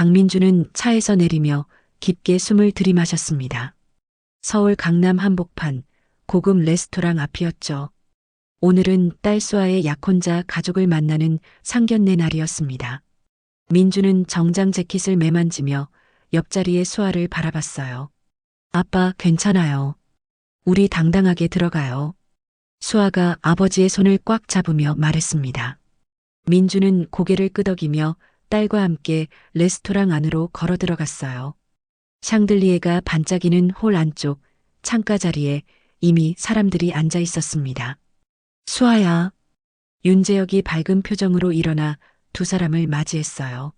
강민주는 차에서 내리며 깊게 숨을 들이마셨습니다. 서울 강남 한복판 고급 레스토랑 앞이었죠. 오늘은 딸 수아의 약혼자 가족을 만나는 상견례 날이었습니다. 민주는 정장 재킷을 매만지며 옆자리의 수아를 바라봤어요. 아빠, 괜찮아요. 우리 당당하게 들어가요. 수아가 아버지의 손을 꽉 잡으며 말했습니다. 민주는 고개를 끄덕이며 딸과 함께 레스토랑 안으로 걸어 들어갔어요. 샹들리에가 반짝이는 홀 안쪽 창가 자리에 이미 사람들이 앉아 있었습니다. 수아야. 윤재혁이 밝은 표정으로 일어나 두 사람을 맞이했어요.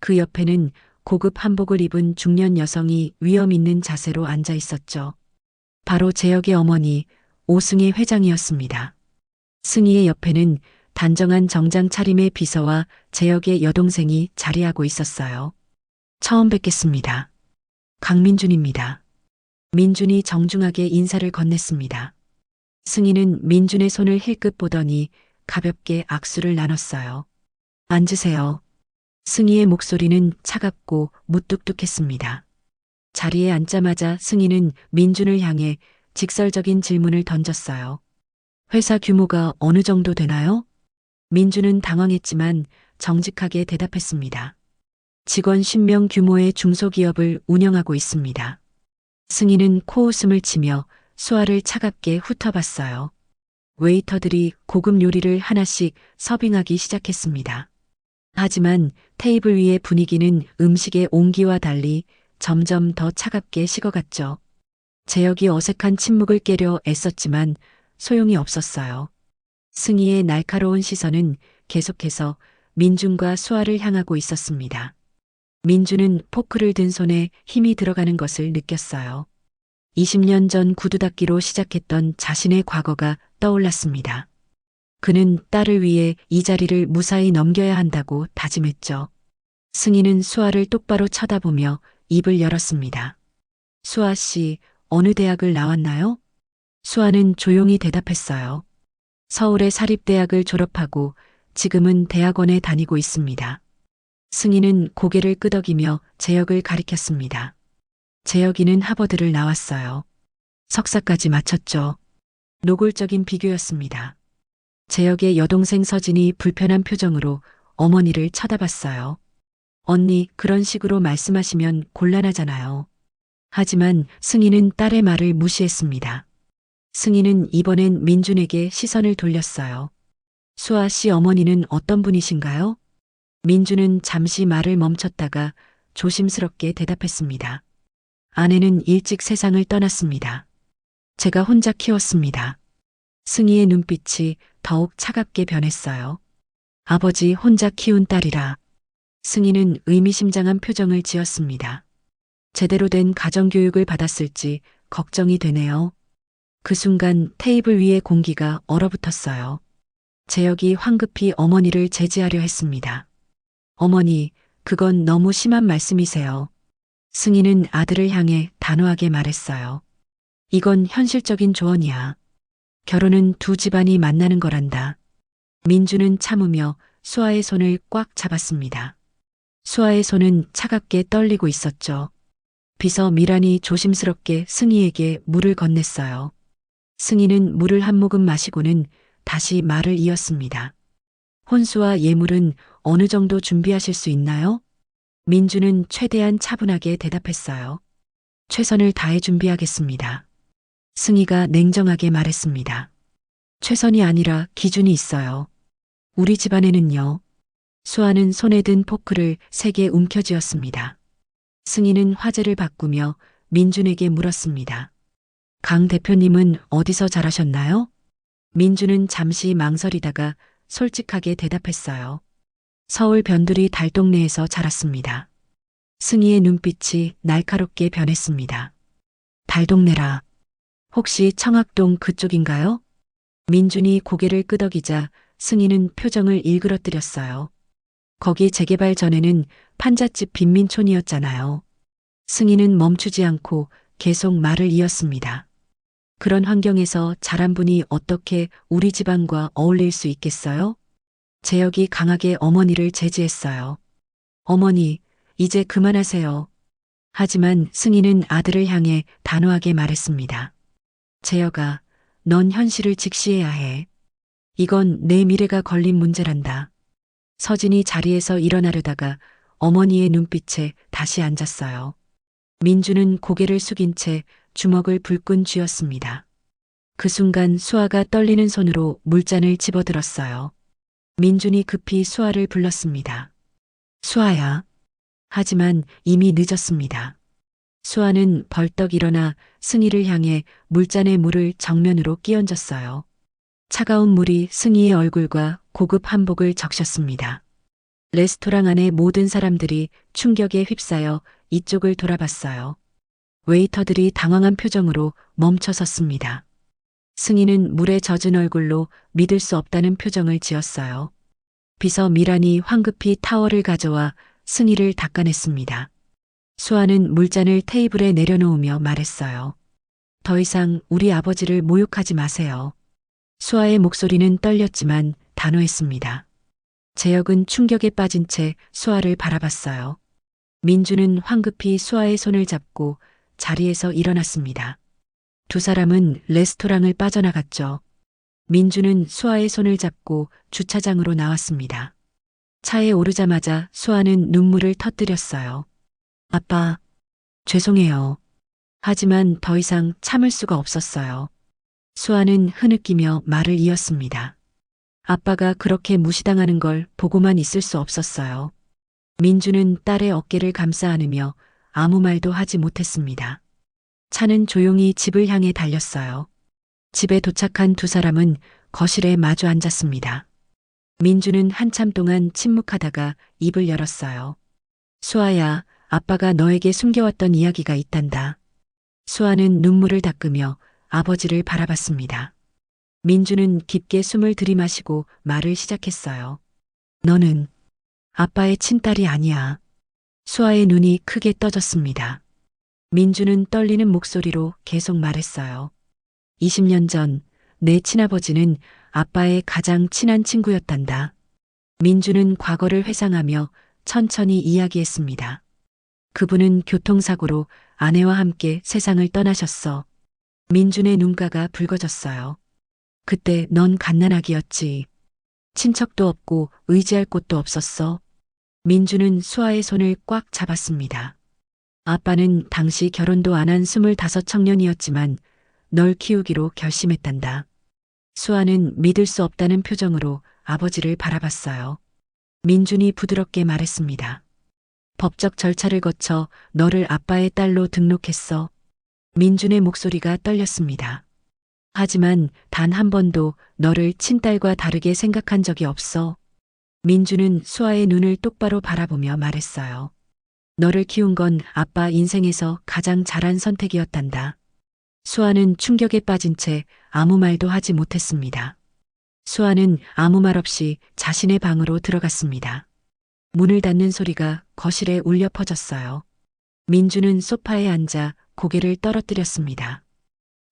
그 옆에는 고급 한복을 입은 중년 여성이 위험 있는 자세로 앉아 있었죠. 바로 재혁의 어머니 오승희 회장이었습니다. 승희의 옆에는 단정한 정장 차림의 비서와 재혁의 여동생이 자리하고 있었어요. 처음 뵙겠습니다. 강민준입니다. 민준이 정중하게 인사를 건넸습니다. 승희는 민준의 손을 힐끗 보더니 가볍게 악수를 나눴어요. 앉으세요. 승희의 목소리는 차갑고 무뚝뚝했습니다. 자리에 앉자마자 승희는 민준을 향해 직설적인 질문을 던졌어요. 회사 규모가 어느 정도 되나요? 민준은 당황했지만 정직하게 대답했습니다. 직원 10명 규모의 중소기업을 운영하고 있습니다. 승희는 코웃음을 치며 수아를 차갑게 훑어봤어요. 웨이터들이 고급 요리를 하나씩 서빙하기 시작했습니다. 하지만 테이블 위의 분위기는 음식의 온기와 달리 점점 더 차갑게 식어갔죠. 재혁이 어색한 침묵을 깨려 애썼지만 소용이 없었어요. 승희의 날카로운 시선은 계속해서 민준과 수아를 향하고 있었습니다. 민준은 포크를 든 손에 힘이 들어가는 것을 느꼈어요. 20년 전 구두 닦기로 시작했던 자신의 과거가 떠올랐습니다. 그는 딸을 위해 이 자리를 무사히 넘겨야 한다고 다짐했죠. 승희는 수아를 똑바로 쳐다보며 입을 열었습니다. 수아 씨, 어느 대학을 나왔나요? 수아는 조용히 대답했어요. 서울의 사립대학을 졸업하고 지금은 대학원에 다니고 있습니다. 승희는 고개를 끄덕이며 재혁을 가리켰습니다. 재혁이는 하버드를 나왔어요. 석사까지 마쳤죠. 노골적인 비교였습니다. 재혁의 여동생 서진이 불편한 표정으로 어머니를 쳐다봤어요. 언니, 그런 식으로 말씀하시면 곤란하잖아요. 하지만 승희는 딸의 말을 무시했습니다. 승희는 이번엔 민준에게 시선을 돌렸어요. 수아 씨 어머니는 어떤 분이신가요? 민준은 잠시 말을 멈췄다가 조심스럽게 대답했습니다. 아내는 일찍 세상을 떠났습니다. 제가 혼자 키웠습니다. 승희의 눈빛이 더욱 차갑게 변했어요. 아버지 혼자 키운 딸이라. 승희는 의미심장한 표정을 지었습니다. 제대로 된 가정교육을 받았을지 걱정이 되네요. 그 순간 테이블 위의 공기가 얼어붙었어요. 재혁이 황급히 어머니를 제지하려 했습니다. 어머니, 그건 너무 심한 말씀이세요. 승희는 아들을 향해 단호하게 말했어요. 이건 현실적인 조언이야. 결혼은 두 집안이 만나는 거란다. 민주는 참으며 수아의 손을 꽉 잡았습니다. 수아의 손은 차갑게 떨리고 있었죠. 비서 미란이 조심스럽게 승희에게 물을 건넸어요. 승희는 물을 한 모금 마시고는 다시 말을 이었습니다. 혼수와 예물은 어느 정도 준비하실 수 있나요? 민주는 최대한 차분하게 대답했어요. 최선을 다해 준비하겠습니다. 승희가 냉정하게 말했습니다. 최선이 아니라 기준이 있어요. 우리 집안에는요. 수아는 손에 든 포크를 세게 움켜쥐었습니다. 승희는 화제를 바꾸며 민준에게 물었습니다. 강 대표님은 어디서 자라셨나요? 민준은 잠시 망설이다가 솔직하게 대답했어요. 서울 변두리 달동네에서 자랐습니다. 승희의 눈빛이 날카롭게 변했습니다. 달동네라. 혹시 청학동 그쪽인가요? 민준이 고개를 끄덕이자 승희는 표정을 일그러뜨렸어요. 거기 재개발 전에는 판잣집 빈민촌이었잖아요. 승희는 멈추지 않고 계속 말을 이었습니다. 그런 환경에서 자란 분이 어떻게 우리 집안과 어울릴 수 있겠어요? 재혁이 강하게 어머니를 제지했어요. 어머니, 이제 그만하세요. 하지만 승희는 아들을 향해 단호하게 말했습니다. 재혁아, 넌 현실을 직시해야 해. 이건 내 미래가 걸린 문제란다. 서진이 자리에서 일어나려다가 어머니의 눈빛에 다시 앉았어요. 민주는 고개를 숙인 채 주먹을 불끈 쥐었습니다. 그 순간 수아가 떨리는 손으로 물잔을 집어들었어요. 민준이 급히 수아를 불렀습니다. 수아야. 하지만 이미 늦었습니다. 수아는 벌떡 일어나 승희를 향해 물잔에 물을 정면으로 끼얹었어요. 차가운 물이 승희의 얼굴과 고급 한복을 적셨습니다. 레스토랑 안의 모든 사람들이 충격에 휩싸여 이쪽을 돌아봤어요. 웨이터들이 당황한 표정으로 멈춰섰습니다. 승희는 물에 젖은 얼굴로 믿을 수 없다는 표정을 지었어요. 비서 미란이 황급히 타월을 가져와 승희를 닦아냈습니다. 수아는 물잔을 테이블에 내려놓으며 말했어요. 더 이상 우리 아버지를 모욕하지 마세요. 수아의 목소리는 떨렸지만 단호했습니다. 재혁은 충격에 빠진 채 수아를 바라봤어요. 민주는 황급히 수아의 손을 잡고 자리에서 일어났습니다. 두 사람은 레스토랑을 빠져나갔죠. 민주는 수아의 손을 잡고 주차장으로 나왔습니다. 차에 오르자마자 수아는 눈물을 터뜨렸어요. 아빠, 죄송해요. 하지만 더 이상 참을 수가 없었어요. 수아는 흐느끼며 말을 이었습니다. 아빠가 그렇게 무시당하는 걸 보고만 있을 수 없었어요. 민주는 딸의 어깨를 감싸 안으며 아무 말도 하지 못했습니다. 차는 조용히 집을 향해 달렸어요. 집에 도착한 두 사람은 거실에 마주 앉았습니다. 민주는 한참 동안 침묵하다가 입을 열었어요. 수아야, 아빠가 너에게 숨겨왔던 이야기가 있단다. 수아는 눈물을 닦으며 아버지를 바라봤습니다. 민주는 깊게 숨을 들이마시고 말을 시작했어요. 너는 아빠의 친딸이 아니야. 수아의 눈이 크게 떠졌습니다. 민주는 떨리는 목소리로 계속 말했어요. 20년 전 내 친아버지는 아빠의 가장 친한 친구였단다. 민주는 과거를 회상하며 천천히 이야기했습니다. 그분은 교통사고로 아내와 함께 세상을 떠나셨어. 민준의 눈가가 붉어졌어요. 그때 넌 갓난아기였지. 친척도 없고 의지할 곳도 없었어. 민주는 수아의 손을 꽉 잡았습니다. 아빠는 당시 결혼도 안 한 25 청년이었지만 널 키우기로 결심했단다. 수아는 믿을 수 없다는 표정으로 아버지를 바라봤어요. 민준이 부드럽게 말했습니다. 법적 절차를 거쳐 너를 아빠의 딸로 등록했어. 민준의 목소리가 떨렸습니다. 하지만 단 한 번도 너를 친딸과 다르게 생각한 적이 없어. 민주는 수아의 눈을 똑바로 바라보며 말했어요. 너를 키운 건 아빠 인생에서 가장 잘한 선택이었단다. 수아는 충격에 빠진 채 아무 말도 하지 못했습니다. 수아는 아무 말 없이 자신의 방으로 들어갔습니다. 문을 닫는 소리가 거실에 울려 퍼졌어요. 민주는 소파에 앉아 고개를 떨어뜨렸습니다.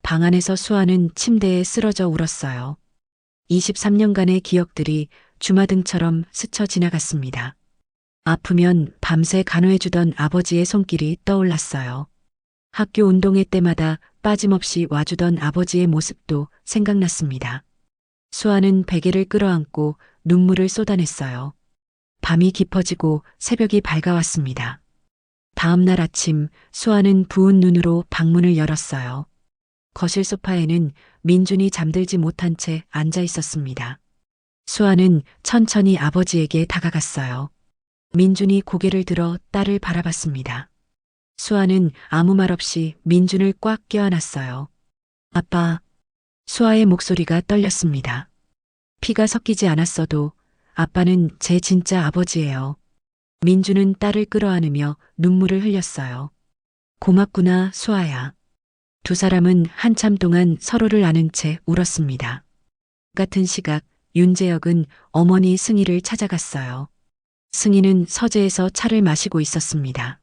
방 안에서 수아는 침대에 쓰러져 울었어요. 23년간의 기억들이 주마등처럼 스쳐 지나갔습니다. 아프면 밤새 간호해주던 아버지의 손길이 떠올랐어요. 학교 운동회 때마다 빠짐없이 와주던 아버지의 모습도 생각났습니다. 수아는 베개를 끌어안고 눈물을 쏟아냈어요. 밤이 깊어지고 새벽이 밝아왔습니다. 다음 날 아침 수아는 부은 눈으로 방문을 열었어요. 거실 소파에는 민준이 잠들지 못한 채 앉아 있었습니다. 수아는 천천히 아버지에게 다가갔어요. 민준이 고개를 들어 딸을 바라봤습니다. 수아는 아무 말 없이 민준을 꽉 껴안았어요. 아빠, 수아의 목소리가 떨렸습니다. 피가 섞이지 않았어도 아빠는 제 진짜 아버지예요. 민준은 딸을 끌어안으며 눈물을 흘렸어요. 고맙구나, 수아야. 두 사람은 한참 동안 서로를 아는 채 울었습니다. 같은 시각 윤재혁은 어머니 승희를 찾아갔어요. 승희는 서재에서 차를 마시고 있었습니다.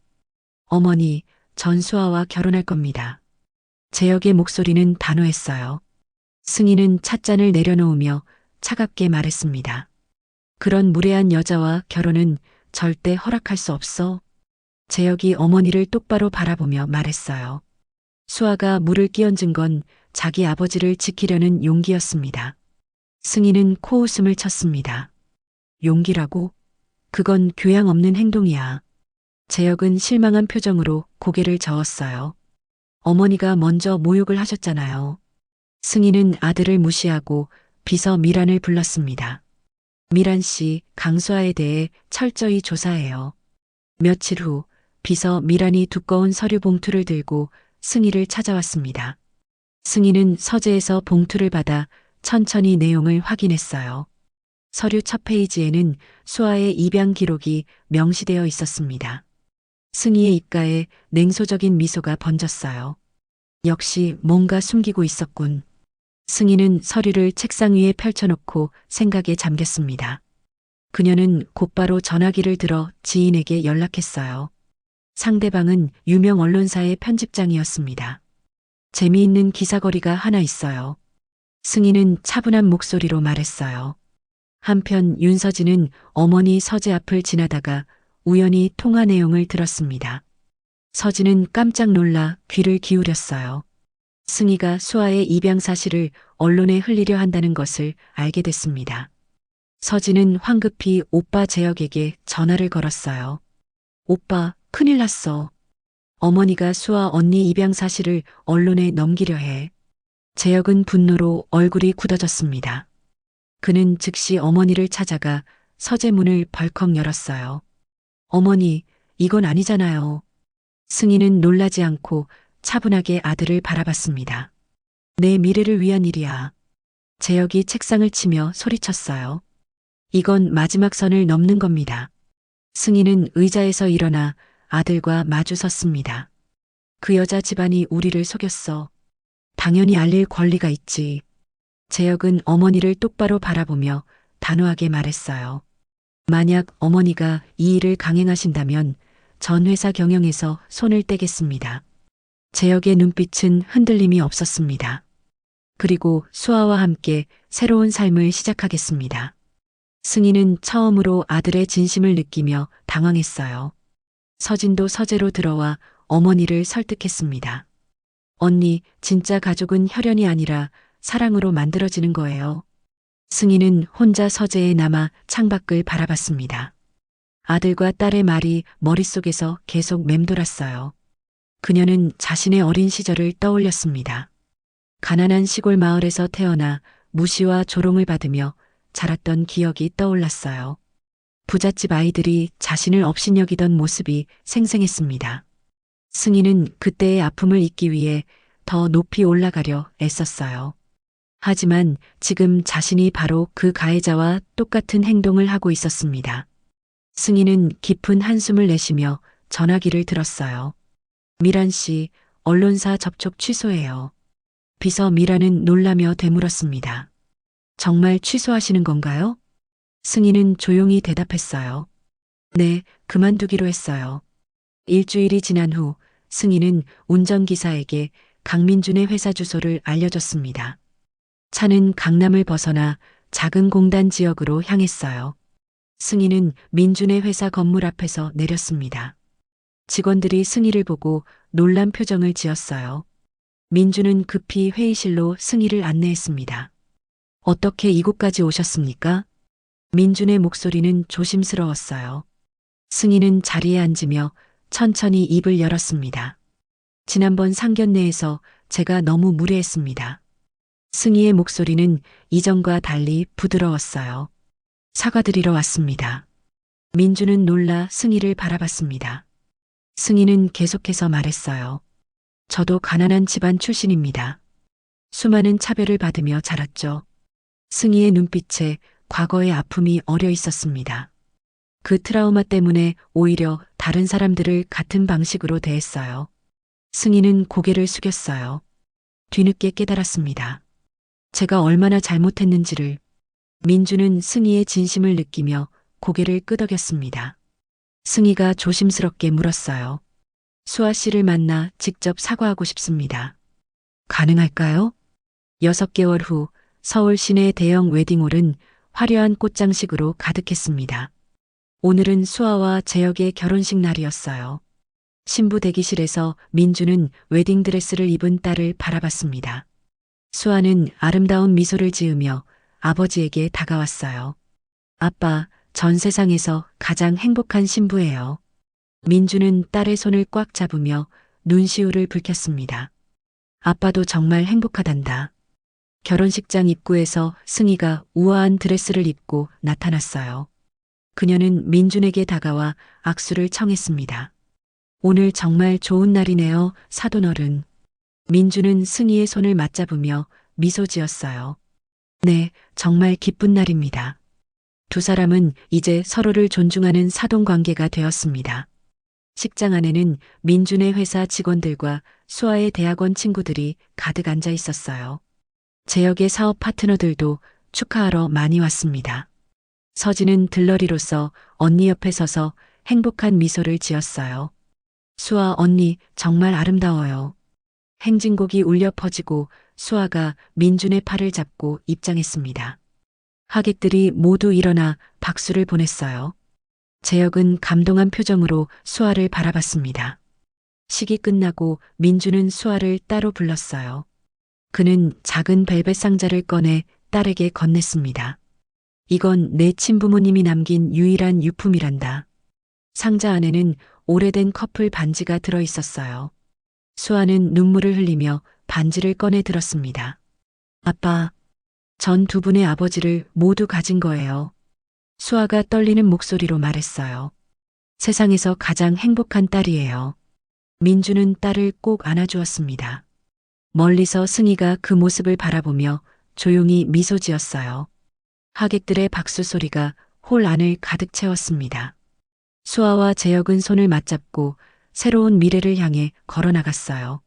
어머니, 전 수아와 결혼할 겁니다. 재혁의 목소리는 단호했어요. 승희는 찻잔을 내려놓으며 차갑게 말했습니다. 그런 무례한 여자와 결혼은 절대 허락할 수 없어. 재혁이 어머니를 똑바로 바라보며 말했어요. 수아가 물을 끼얹은 건 자기 아버지를 지키려는 용기였습니다. 승희는 코웃음을 쳤습니다. 용기라고? 그건 교양 없는 행동이야. 재혁은 실망한 표정으로 고개를 저었어요. 어머니가 먼저 모욕을 하셨잖아요. 승희는 아들을 무시하고 비서 미란을 불렀습니다. 미란 씨, 강수아에 대해 철저히 조사해요. 며칠 후 비서 미란이 두꺼운 서류 봉투를 들고 승희를 찾아왔습니다. 승희는 서재에서 봉투를 받아 천천히 내용을 확인했어요. 서류 첫 페이지에는 수아의 입양 기록이 명시되어 있었습니다. 승희의 입가에 냉소적인 미소가 번졌어요. 역시 뭔가 숨기고 있었군. 승희는 서류를 책상 위에 펼쳐놓고 생각에 잠겼습니다. 그녀는 곧바로 전화기를 들어 지인에게 연락했어요. 상대방은 유명 언론사의 편집장이었습니다. 재미있는 기사거리가 하나 있어요. 승희는 차분한 목소리로 말했어요. 한편 윤서진은 어머니 서재 앞을 지나다가 우연히 통화 내용을 들었습니다. 서진은 깜짝 놀라 귀를 기울였어요. 승희가 수아의 입양 사실을 언론에 흘리려 한다는 것을 알게 됐습니다. 서진은 황급히 오빠 재혁에게 전화를 걸었어요. 오빠, 큰일 났어. 어머니가 수아 언니 입양 사실을 언론에 넘기려 해. 재혁은 분노로 얼굴이 굳어졌습니다. 그는 즉시 어머니를 찾아가 서재 문을 벌컥 열었어요. 어머니, 이건 아니잖아요. 승희는 놀라지 않고 차분하게 아들을 바라봤습니다. 내 미래를 위한 일이야. 재혁이 책상을 치며 소리쳤어요. 이건 마지막 선을 넘는 겁니다. 승희는 의자에서 일어나 아들과 마주 섰습니다. 그 여자 집안이 우리를 속였어. 당연히 알릴 권리가 있지. 재혁은 어머니를 똑바로 바라보며 단호하게 말했어요. 만약 어머니가 이 일을 강행하신다면 전 회사 경영에서 손을 떼겠습니다. 재혁의 눈빛은 흔들림이 없었습니다. 그리고 수아와 함께 새로운 삶을 시작하겠습니다. 승희는 처음으로 아들의 진심을 느끼며 당황했어요. 서진도 서재로 들어와 어머니를 설득했습니다. 언니, 진짜 가족은 혈연이 아니라 사랑으로 만들어지는 거예요. 승희는 혼자 서재에 남아 창밖을 바라봤습니다. 아들과 딸의 말이 머릿속에서 계속 맴돌았어요. 그녀는 자신의 어린 시절을 떠올렸습니다. 가난한 시골 마을에서 태어나 무시와 조롱을 받으며 자랐던 기억이 떠올랐어요. 부잣집 아이들이 자신을 업신여기던 모습이 생생했습니다. 승희는 그때의 아픔을 잊기 위해 더 높이 올라가려 애썼어요. 하지만 지금 자신이 바로 그 가해자와 똑같은 행동을 하고 있었습니다. 승희는 깊은 한숨을 내쉬며 전화기를 들었어요. 미란 씨, 언론사 접촉 취소해요. 비서 미란은 놀라며 되물었습니다. 정말 취소하시는 건가요? 승희는 조용히 대답했어요. 네, 그만두기로 했어요. 일주일이 지난 후 승희는 운전기사에게 강민준의 회사 주소를 알려줬습니다. 차는 강남을 벗어나 작은 공단 지역으로 향했어요. 승희는 민준의 회사 건물 앞에서 내렸습니다. 직원들이 승희를 보고 놀란 표정을 지었어요. 민준은 급히 회의실로 승희를 안내했습니다. 어떻게 이곳까지 오셨습니까? 민준의 목소리는 조심스러웠어요. 승희는 자리에 앉으며 천천히 입을 열었습니다. 지난번 상견례에서 제가 너무 무례했습니다. 승희의 목소리는 이전과 달리 부드러웠어요. 사과드리러 왔습니다. 민준은 놀라 승희를 바라봤습니다. 승희는 계속해서 말했어요. 저도 가난한 집안 출신입니다. 수많은 차별을 받으며 자랐죠. 승희의 눈빛에 과거의 아픔이 어려 있었습니다. 그 트라우마 때문에 오히려 다른 사람들을 같은 방식으로 대했어요. 승희는 고개를 숙였어요. 뒤늦게 깨달았습니다. 제가 얼마나 잘못했는지를. 민주는 승희의 진심을 느끼며 고개를 끄덕였습니다. 승희가 조심스럽게 물었어요. 수아 씨를 만나 직접 사과하고 싶습니다. 가능할까요? 6개월 후 서울 시내 대형 웨딩홀은 화려한 꽃장식으로 가득했습니다. 오늘은 수아와 재혁의 결혼식 날이었어요. 신부 대기실에서 민주는 웨딩드레스를 입은 딸을 바라봤습니다. 수아는 아름다운 미소를 지으며 아버지에게 다가왔어요. 아빠, 전 세상에서 가장 행복한 신부예요. 민주는 딸의 손을 꽉 잡으며 눈시울을 붉혔습니다. 아빠도 정말 행복하단다. 결혼식장 입구에서 승희가 우아한 드레스를 입고 나타났어요. 그녀는 민준에게 다가와 악수를 청했습니다. 오늘 정말 좋은 날이네요, 사돈어른. 민준은 승희의 손을 맞잡으며 미소 지었어요. 네, 정말 기쁜 날입니다. 두 사람은 이제 서로를 존중하는 사돈 관계가 되었습니다. 식장 안에는 민준의 회사 직원들과 수아의 대학원 친구들이 가득 앉아 있었어요. 재혁의 사업 파트너들도 축하하러 많이 왔습니다. 서진은 들러리로서 언니 옆에 서서 행복한 미소를 지었어요. 수아 언니 정말 아름다워요. 행진곡이 울려 퍼지고 수아가 민준의 팔을 잡고 입장했습니다. 하객들이 모두 일어나 박수를 보냈어요. 재혁은 감동한 표정으로 수아를 바라봤습니다. 식이 끝나고 민준은 수아를 따로 불렀어요. 그는 작은 벨벳 상자를 꺼내 딸에게 건넸습니다. 이건 내 친부모님이 남긴 유일한 유품이란다. 상자 안에는 오래된 커플 반지가 들어 있었어요. 수아는 눈물을 흘리며 반지를 꺼내 들었습니다. 아빠, 전 두 분의 아버지를 모두 가진 거예요. 수아가 떨리는 목소리로 말했어요. 세상에서 가장 행복한 딸이에요. 민주는 딸을 꼭 안아주었습니다. 멀리서 승희가 그 모습을 바라보며 조용히 미소 지었어요. 하객들의 박수 소리가 홀 안을 가득 채웠습니다. 수아와 재혁은 손을 맞잡고 새로운 미래를 향해 걸어 나갔어요.